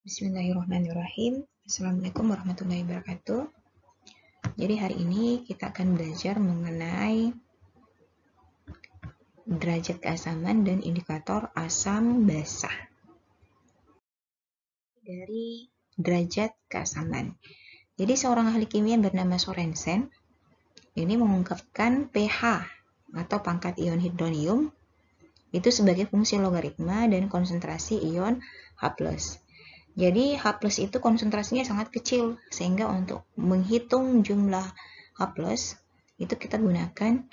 Bismillahirrahmanirrahim. Assalamualaikum warahmatullahi wabarakatuh. Jadi hari ini kita akan belajar mengenai derajat keasaman dan indikator asam basa. Dari derajat keasaman. Jadi seorang ahli kimia bernama Sorensen ini mengungkapkan pH atau pangkat ion hidronium itu sebagai fungsi logaritma dan konsentrasi ion H+. Jadi H+ itu konsentrasinya sangat kecil, sehingga untuk menghitung jumlah H+ itu kita gunakan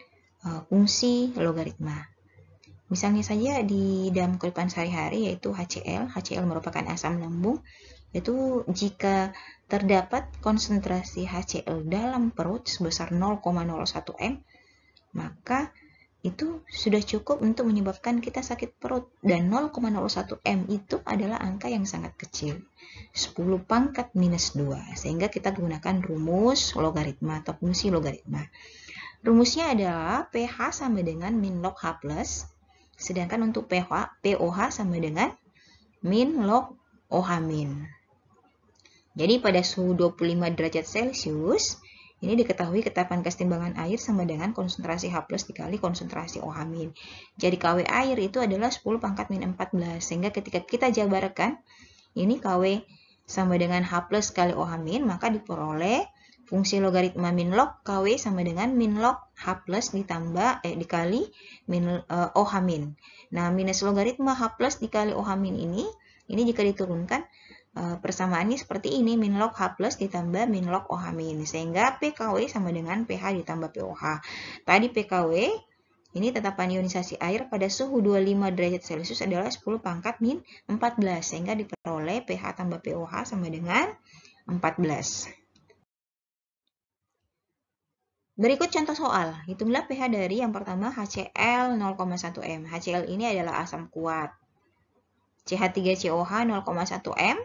fungsi logaritma. Misalnya saja di dalam kehidupan sehari-hari yaitu HCl. HCl merupakan asam lambung. Itu jika terdapat konsentrasi HCl dalam perut sebesar 0,01 m, maka itu sudah cukup untuk menyebabkan kita sakit perut. Dan 0,01 m itu adalah angka yang sangat kecil, 10 pangkat minus 2, sehingga kita gunakan rumus logaritma atau fungsi logaritma. Rumusnya adalah pH sama dengan min log H+, sedangkan untuk pOH sama dengan min log OH-. Jadi pada suhu 25 derajat Celcius, ini diketahui ketetapan kesetimbangan air sama dengan konsentrasi H+ dikali konsentrasi OH-. Jadi KW air itu adalah 10 pangkat min 14. Sehingga ketika kita jabarkan, ini KW sama dengan H+ kali OH-, maka diperoleh fungsi logaritma min log KW sama dengan min log H+ dikali min OH-. Nah, minus logaritma H+ dikali OH- ini jika diturunkan, persamaannya seperti ini, min log H+ ditambah min log OH-, sehingga PKW sama dengan pH ditambah pOH. Tadi PKW, ini tetapan ionisasi air pada suhu 25 derajat Celcius adalah 10 pangkat min 14, sehingga diperoleh pH tambah pOH sama dengan 14. Berikut contoh soal. Hitunglah pH dari yang pertama HCl 0,1 m. HCl ini adalah asam kuat. CH3COH 0,1 m.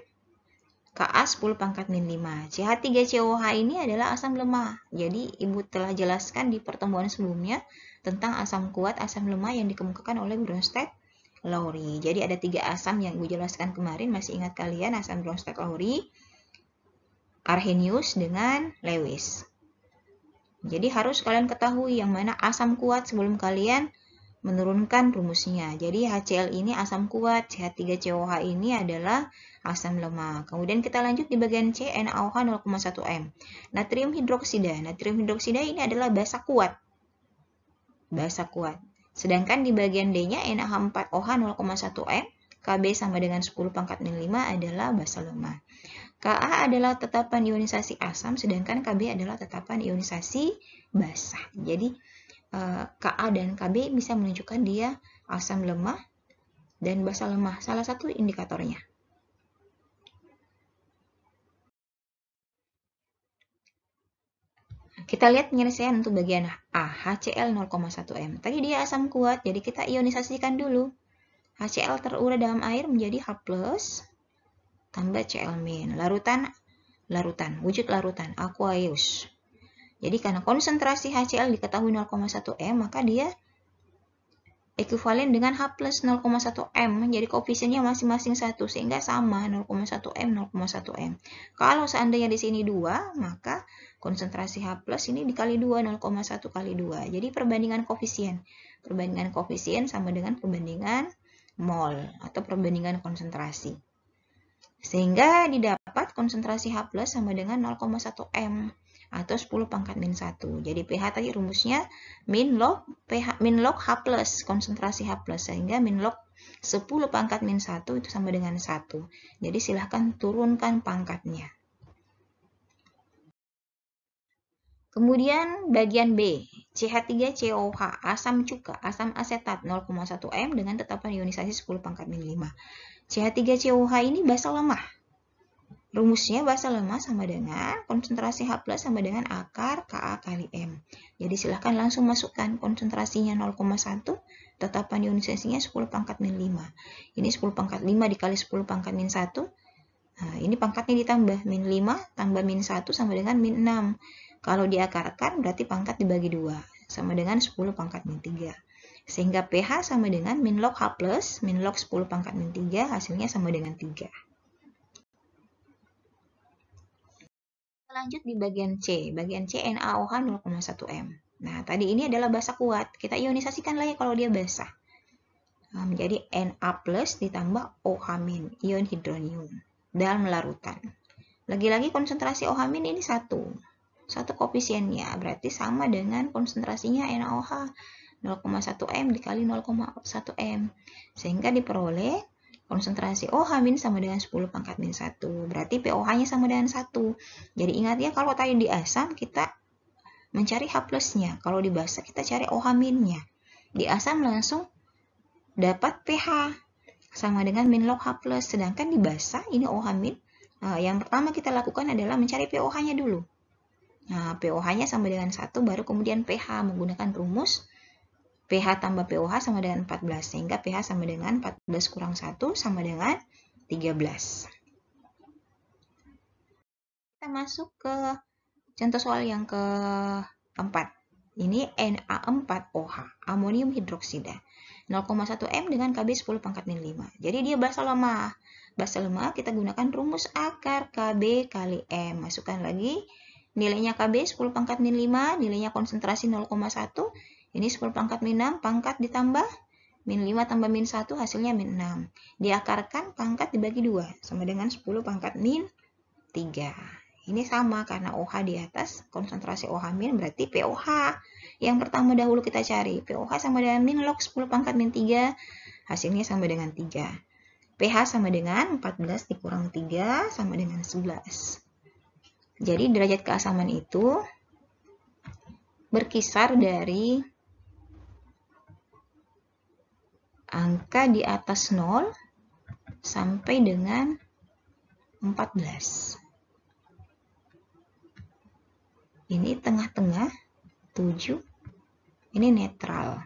Ka 10 pangkat min 5. CH3COH ini adalah asam lemah. Jadi Ibu telah jelaskan di pertemuan sebelumnya tentang asam kuat, asam lemah yang dikemukakan oleh Bronsted-Lowry. Jadi ada 3 asam yang Ibu jelaskan kemarin. Masih ingat kalian asam Bronsted-Lowry, Arrhenius dengan Lewis. Jadi harus kalian ketahui yang mana asam kuat sebelum kalian menurunkan rumusnya. Jadi HCl ini asam kuat, CH3COH ini adalah asam lemah. Kemudian kita lanjut di bagian C, NaOH 0,1 m. Natrium hidroksida. Natrium hidroksida ini adalah basa kuat. Basa kuat. Sedangkan di bagian D-nya NaH4OH 0,1 m. Kb sama dengan 10 pangkat min 5 adalah basa lemah. Ka adalah tetapan ionisasi asam, sedangkan Kb adalah tetapan ionisasi basa. Jadi Ka dan Kb bisa menunjukkan dia asam lemah dan basa lemah, salah satu indikatornya. Kita lihat penyelesaian untuk bagian A, HCl 0,1 m. Tadi dia asam kuat, jadi kita ionisasikan dulu. HCl terurai dalam air menjadi H+ tambah Cl-. Larutan, wujud larutan, aqueous. Jadi karena konsentrasi HCl diketahui 0,1 m, maka dia ekuivalen dengan H+ 0,1 m. Jadi koefisiennya masing-masing 1, sehingga sama 0,1 m, 0,1 m. Kalau seandainya di sini 2, maka konsentrasi H+ ini dikali 2, 0,1 kali 2. Jadi perbandingan koefisien. Perbandingan koefisien sama dengan perbandingan mol atau perbandingan konsentrasi. Sehingga didapat konsentrasi H+ sama dengan 0,1 m atau 10 pangkat min 1. Jadi pH tadi rumusnya min log H+, konsentrasi H+, sehingga min log 10 pangkat min 1 itu sama dengan 1. Jadi silahkan turunkan pangkatnya. Kemudian bagian B, CH3COH, asam cuka, asam asetat 0,1 m dengan tetapan ionisasi 10 pangkat min 5. CH3COH ini basa lemah. Rumusnya basa lemah sama dengan konsentrasi H+ sama dengan akar Ka kali M. Jadi silahkan langsung masukkan konsentrasinya 0,1, tetapan ionisasinya 10 pangkat min 5. Ini 10 pangkat 5 dikali 10 pangkat min 1. Nah, ini pangkatnya ditambah, min 5 tambah min 1 sama dengan min 6. Kalau diakarkan berarti pangkat dibagi 2, sama dengan 10 pangkat min 3. Sehingga pH sama dengan min log H+, min log 10 pangkat min 3, hasilnya sama dengan 3. Lanjut di bagian C. Bagian C NaOH 0,1 M. Nah, tadi ini adalah basa kuat. Kita ionisasikan lagi kalau dia basah. Nah, menjadi Na plus ditambah OH-, ion hidronium dalam larutan. Lagi-lagi konsentrasi OH- ini satu koefisiennya, berarti sama dengan konsentrasinya NaOH 0,1 M dikali 0,1 M. Sehingga diperoleh konsentrasi OH- sama dengan 10 pangkat min 1. Berarti pOH-nya sama dengan 1. Jadi ingat ya, kalau tadi di asam kita mencari H plusnya. Kalau di basa kita cari OH-nya. Di asam langsung dapat pH sama dengan min log H plus. Sedangkan di basa ini OH-. Yang pertama kita lakukan adalah mencari pOH-nya dulu. Nah, pOH-nya sama dengan 1, baru kemudian pH menggunakan rumus pH tambah pOH sama dengan 14. Sehingga pH sama dengan 14 kurang 1 sama dengan 13. Kita masuk ke contoh soal yang keempat. Ini Na4OH, amonium hidroksida. 0,1 M dengan Kb 10 pangkat min 5. Jadi dia basa lemah. Basa lemah kita gunakan rumus akar Kb kali M. Masukkan lagi nilainya Kb 10 pangkat min 5, nilainya konsentrasi 0,1. Ini 10 pangkat min 6, pangkat ditambah min 5 tambah min 1, hasilnya min 6. Diakarkan, pangkat dibagi 2, sama dengan 10 pangkat min 3. Ini sama karena OH di atas, konsentrasi OH- berarti pOH. Yang pertama dahulu kita cari. pOH sama dengan min log 10 pangkat min 3. Hasilnya sama dengan 3. pH sama dengan 14 dikurang 3 sama dengan 11. Jadi derajat keasaman itu berkisar dari angka di atas 0 sampai dengan 14. Ini tengah-tengah 7, ini netral.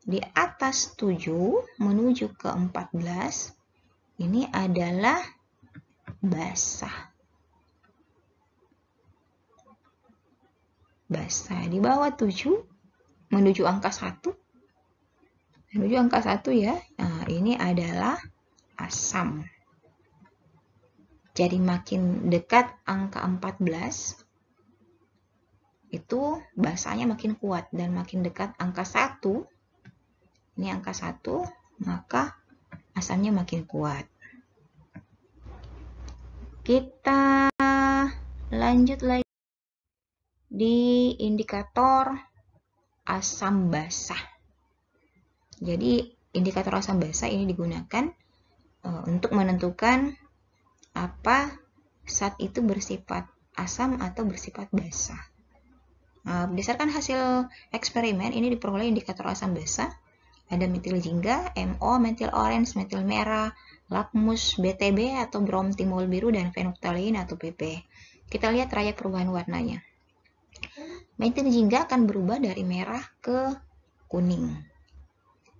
Di atas 7 menuju ke 14, ini adalah basah. Basah. Di bawah 7 menuju angka 1. Menuju angka 1 ya. Nah, ini adalah asam. Jadi makin dekat angka 14, itu basanya makin kuat, dan makin dekat angka 1, ini angka 1, maka asamnya makin kuat. Kita lanjut lagi di indikator asam basah. Jadi indikator asam basah ini digunakan untuk menentukan apa zat itu bersifat asam atau bersifat basah. Berdasarkan hasil eksperimen, ini diperoleh indikator asam basah. Ada metil jingga, MO, metil orange, metil merah, lakmus, BTB atau brom timol biru, dan fenolftalein atau PP. Kita lihat trayek perubahan warnanya. Metil jingga akan berubah dari merah ke kuning.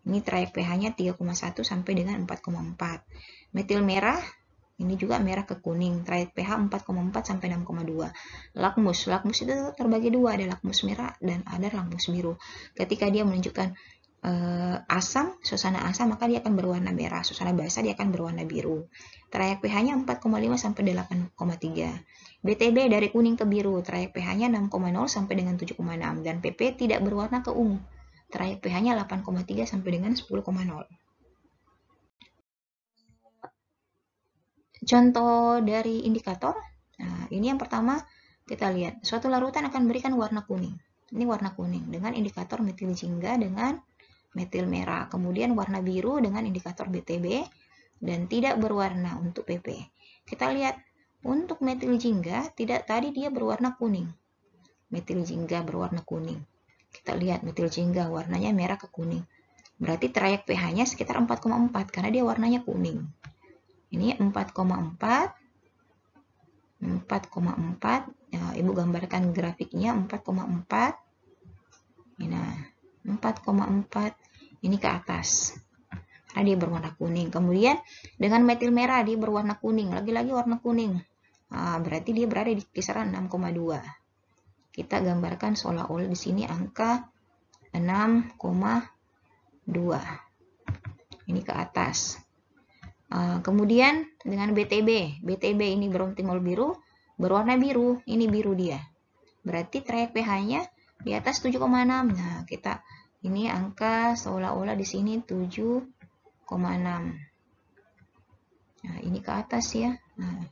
Ini trayek pH-nya 3,1 sampai dengan 4,4. Metil merah, ini juga merah ke kuning, trayek pH 4,4 sampai 6,2. Lakmus itu terbagi dua, ada lakmus merah dan ada lakmus biru. Ketika dia menunjukkan asam, suasana asam, maka dia akan berwarna merah. Suasana basah dia akan berwarna biru. Trayek pH-nya 4,5 sampai 8,3. BTB dari kuning ke biru, trayek pH-nya 6,0 sampai dengan 7,6. Dan PP tidak berwarna ke ungu. Trayek pH-nya 8,3 sampai dengan 10,0. Contoh dari indikator, nah ini yang pertama kita lihat, suatu larutan akan memberikan warna kuning. Ini warna kuning dengan indikator metil jingga dengan metil merah. Kemudian warna biru dengan indikator BTB dan tidak berwarna untuk PP. Kita lihat untuk metil jingga, tadi dia berwarna kuning. Metil jingga berwarna kuning. Kita lihat metil jingga warnanya merah ke kuning. Berarti trayek pH-nya sekitar 4,4 karena dia warnanya kuning. Ini 4,4. Ya, Ibu gambarkan grafiknya 4,4. Nah, 4,4 ini ke atas. Karena dia berwarna kuning. Kemudian dengan metil merah dia berwarna kuning. Lagi-lagi warna kuning. Berarti dia berada di kisaran 6,2. Kita gambarkan seolah-olah di sini angka 6,2. Ini ke atas. Kemudian dengan BTB ini brom timol biru, berwarna biru. Ini biru dia. Berarti trayek pH-nya di atas 7,6. Nah, kita ini angka seolah-olah di sini 7,6. Nah, ini ke atas ya. Nah,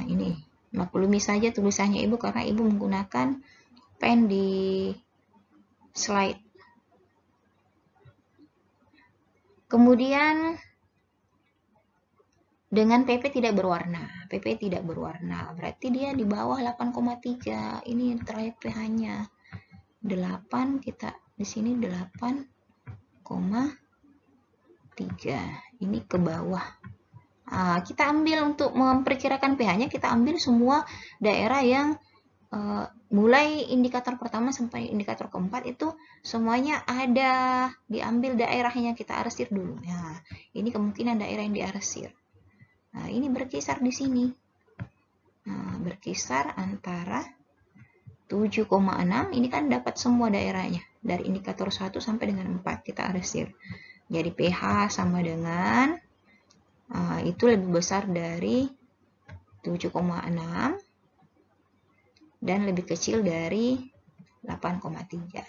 ini maklumi saja tulisannya Ibu karena Ibu menggunakan pen di slide. Kemudian dengan PP tidak berwarna. PP tidak berwarna, berarti dia di bawah 8,3. Ini trayek pH-nya. 8 kita di sini 8,3. Ini ke bawah. Kita ambil untuk memperkirakan pH-nya, kita ambil semua daerah yang mulai indikator pertama sampai indikator keempat itu semuanya ada, diambil daerahnya, kita arsir dulu. Nah, ini kemungkinan daerah yang diarsir. Nah, ini berkisar di sini. Nah, berkisar antara 7,6, ini kan dapat semua daerahnya. Dari indikator 1 sampai dengan 4, kita arsir. Jadi pH sama dengan, itu lebih besar dari 7,6 dan lebih kecil dari 8,3.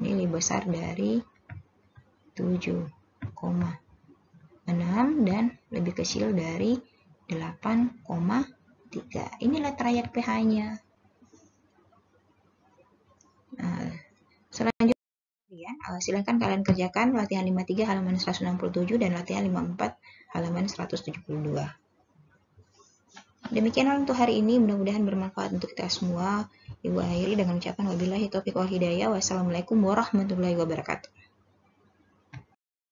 Ini lebih besar dari 7,6 dan lebih kecil dari 8,3. Inilah trayek pH-nya. Selanjutnya silakan kalian kerjakan latihan 53 halaman 167 dan latihan 54 halaman 172. Demikian untuk hari ini, mudah-mudahan bermanfaat untuk kita semua. Ibu akhiri dengan ucapan wabillahi taufiq wal hidayah. Wassalamualaikum warahmatullahi wabarakatuh.